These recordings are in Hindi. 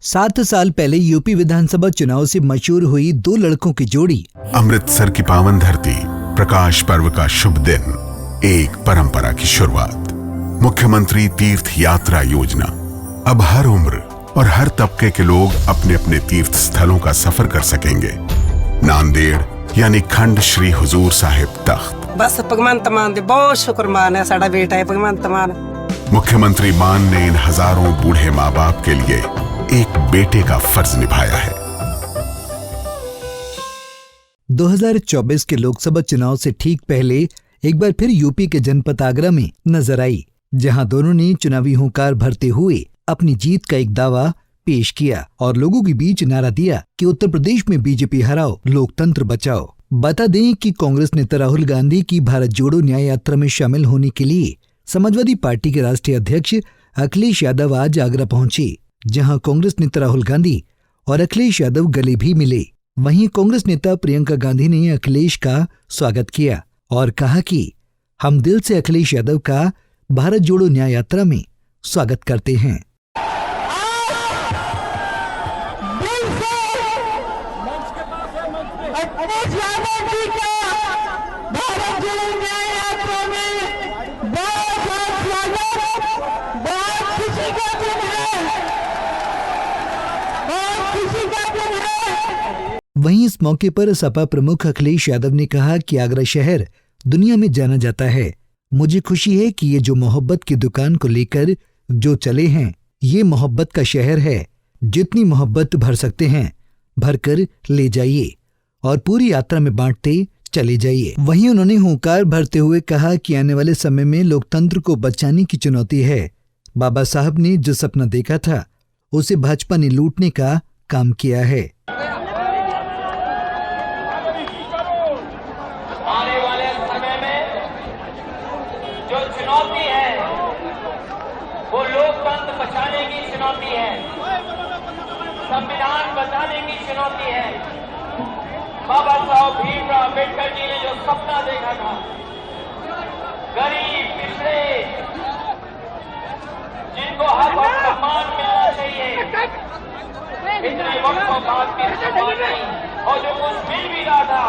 7 साल पहले यूपी विधानसभा चुनाव से मशहूर हुई 2 लड़कों की जोड़ी। अमृतसर की पावन धरती, प्रकाश पर्व का शुभ दिन, एक परंपरा की शुरुआत। मुख्यमंत्री तीर्थ यात्रा योजना। अब हर उम्र और हर तबके के लोग अपने अपने तीर्थ स्थलों का सफर कर सकेंगे। नांदेड़ यानी खंड श्री हुजूर साहिब तख्त। बस भगवंत मान दे बहुत शुक्रमान है, साडा बेटा है भगवंत मान। मुख्यमंत्री मान ने इन हजारों बूढ़े माँ बाप के लिए एक बेटे का फर्ज निभाया है। 2024 के लोकसभा चुनाव से ठीक पहले एक बार फिर यूपी के जनपद आगरा में नजर आई, जहां दोनों ने चुनावी हुंकार भरते हुए अपनी जीत का एक दावा पेश किया और लोगों के बीच नारा दिया कि उत्तर प्रदेश में बीजेपी हराओ, लोकतंत्र बचाओ। बता दें कि कांग्रेस नेता राहुल गांधी की भारत जोड़ो न्याय यात्रा में शामिल होने के लिए समाजवादी पार्टी के राष्ट्रीय अध्यक्ष अखिलेश यादव आज आगरा पहुंचे, जहां कांग्रेस नेता राहुल गांधी और अखिलेश यादव गले भी मिले। वहीं कांग्रेस नेता प्रियंका गांधी ने अखिलेश का स्वागत किया और कहा कि हम दिल से अखिलेश यादव का भारत जोड़ो न्याय यात्रा में स्वागत करते हैं। वहीं इस मौके पर सपा प्रमुख अखिलेश यादव ने कहा कि आगरा शहर दुनिया में जाना जाता है। मुझे खुशी है कि ये जो मोहब्बत की दुकान को लेकर जो चले हैं, ये मोहब्बत का शहर है। जितनी मोहब्बत भर सकते हैं भरकर ले जाइए और पूरी यात्रा में बांटते चले जाइए। वहीं उन्होंने हुंकार भरते हुए कहा कि आने वाले समय में लोकतंत्र को बचाने की चुनौती है। बाबा साहब ने जो सपना देखा था उसे भाजपा ने लूटने का काम किया है। आने वाले समय में जो चुनौती है वो लोकतंत्र बचाने की चुनौती है, संविधान बचाने की चुनौती है। बाबा साहब भीमराव अम्बेडकर जी ने जो सपना देखा था, गरीब पिछड़े जिनको हक और सम्मान मिलना चाहिए, इतने वक्तों बाद भी सम्मान नहीं, और जो कुछ मिल भी रहा था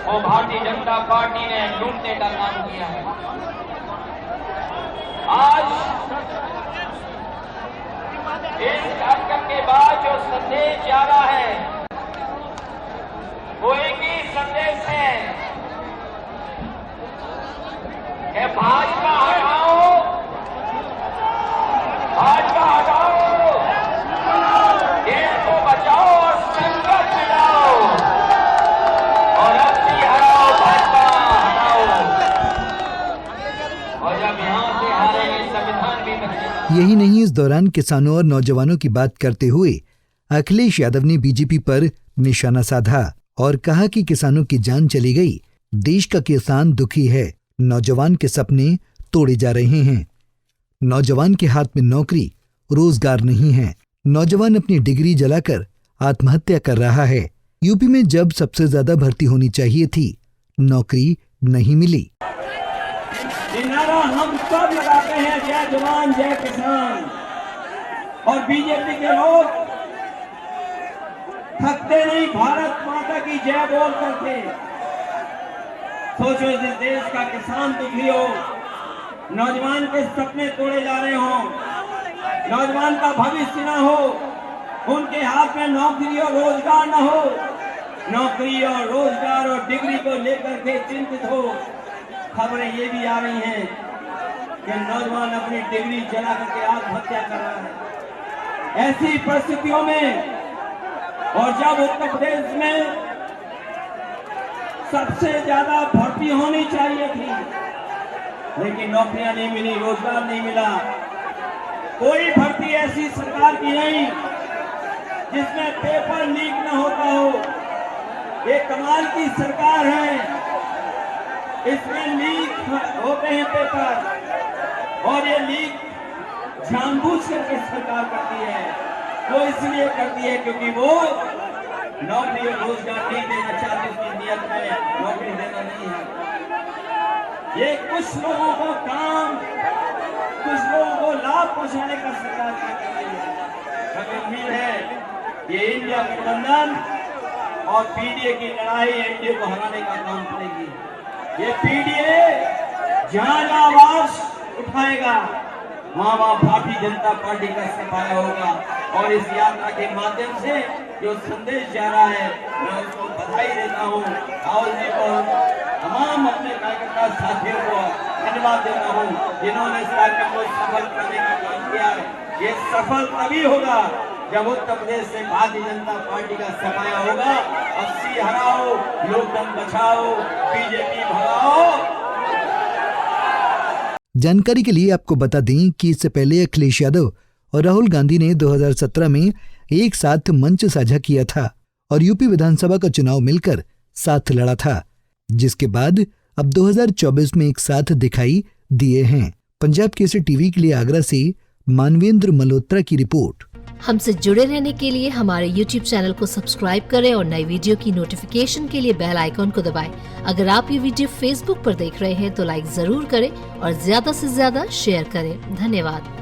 वो भारतीय जनता पार्टी ने लूटने का काम किया है। आज इस कार्यक्रम के बाद जो संदेश जा रहा है वो एक ही संदेश है कि भाजपा हटाओ, भाजपा हटाओ, देश को बचाओ और संकट मिटाओ, और अपनी हटाओ, भाजपा हटाओ। और जब यहां से हारेंगे संविधान भी बचेगा। यही नहीं, इस दौरान किसानों और नौजवानों की बात करते हुए अखिलेश यादव ने बीजेपी पर निशाना साधा और कहा कि किसानों की जान चली गई, देश का किसान दुखी है, नौजवान के सपने तोड़े जा रहे हैं। नौजवान के हाथ में नौकरी, रोजगार नहीं है। नौजवान अपनी डिग्री जलाकर आत्महत्या कर रहा है। यूपी में जब सबसे ज्यादा भर्ती होनी चाहिए थी, नौकरी नहीं मिली। नारा हम सब लगाते हैं, जय जवान जय किसान, और बीजेपी के लोग थकते नहीं, भारत माता की जय बोल करके। सोचो इस देश का किसान दुखी हो, नौजवान के सपने तोड़े जा रहे हो, नौजवान का भविष्य ना हो, उनके हाथ में नौकरी और रोजगार ना हो, नौकरी और रोजगार और डिग्री को लेकर के चिंतित हो। खबरें ये भी आ रही हैं कि नौजवान अपनी डिग्री जला करके आत्महत्या कर रहा है। ऐसी परिस्थितियों में और जब उत्तर प्रदेश में सबसे ज्यादा भर्ती होनी चाहिए थी, लेकिन नौकरियां नहीं मिली, रोजगार नहीं मिला, कोई भर्ती ऐसी सरकार की नहीं जिसमें पेपर लीक न होता हो। ये कमाल की सरकार है, इसमें लीक होते हैं पेपर, और ये लीक जानबूझ करके सरकार करती है। वो इसलिए करती है क्योंकि वो नौकरी और रोजगार नहीं देना चाहती, उसकी नियत में नौकरी देना नहीं है। ये कुछ लोगों को काम, कुछ लोगों को लाभ पहुंचाने का सरकार कर रही है। हमें उम्मीद है ये इंडिया गठबंधन और पीडीए की लड़ाई एनडीए को हराने का काम करेगी। ये पीडीए जहां आवाज उठाएगा वहां भारतीय जनता पार्टी का सफाया होगा। और इस यात्रा के माध्यम से जो संदेश जा रहा है मैं उसको बधाई देता हूँ। राहुल जी को, तमाम अपने कार्यकर्ता साथियों को धन्यवाद देता हूँ जिन्होंने इस कार्यक्रम को सफल करने का काम किया है। ये सफल तभी होगा जब उत्तर प्रदेश से भारतीय जनता पार्टी का सफाया होगा। 80 हराओ, लोकतंत्र बचाओ, बीजेपी भगाओ। जानकारी के लिए आपको बता दें कि इससे पहले अखिलेश यादव और राहुल गांधी ने 2017 में एक साथ मंच साझा किया था और यूपी विधानसभा का चुनाव मिलकर साथ लड़ा था, जिसके बाद अब 2024 में एक साथ दिखाई दिए हैं। पंजाब केसरी टीवी के लिए आगरा से मानवेंद्र मल्होत्रा की रिपोर्ट। हमसे जुड़े रहने के लिए हमारे YouTube चैनल को सब्सक्राइब करें और नई वीडियो की नोटिफिकेशन के लिए बेल आइकॉन को दबाएं। अगर आप ये वीडियो Facebook पर देख रहे हैं तो लाइक जरूर करें और ज्यादा से ज्यादा शेयर करें। धन्यवाद।